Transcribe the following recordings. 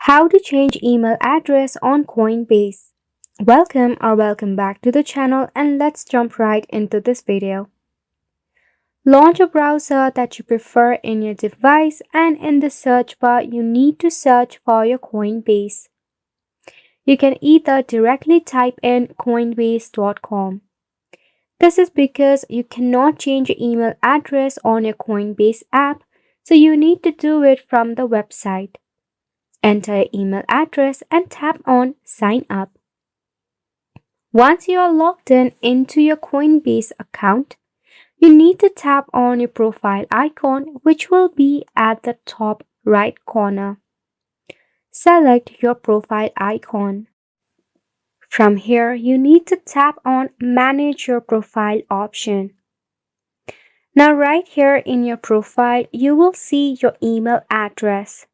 How to change email address on Coinbase. Welcome back to the channel, and let's jump right into this video. Launch a browser that you prefer in your device, and in the search bar you need to search for your Coinbase. You can either directly type in coinbase.com. This is because you cannot change your email address on your Coinbase app, so you need to do it from the website. Enter your email address and tap on Sign Up. Once you are logged into your Coinbase account, you need to tap on your profile icon, which will be at the top right corner. Select your profile icon. From here, you need to tap on Manage Your Profile option. Now right here in your profile, you will see your email address.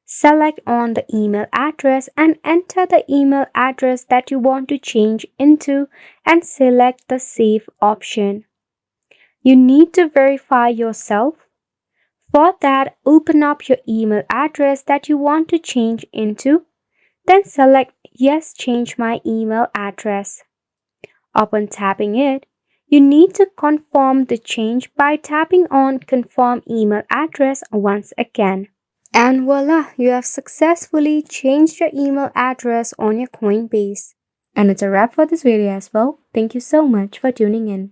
Select on the email address and enter the email address that you want to change into and select the Save option. You need to verify yourself. For that, open up your email address that you want to change into, then select Yes, change my email address. Upon tapping it, you need to confirm the change by tapping on Confirm Email Address once again. And voila, you have successfully changed your email address on your Coinbase. And it's a wrap for this video as well. Thank you so much for tuning in.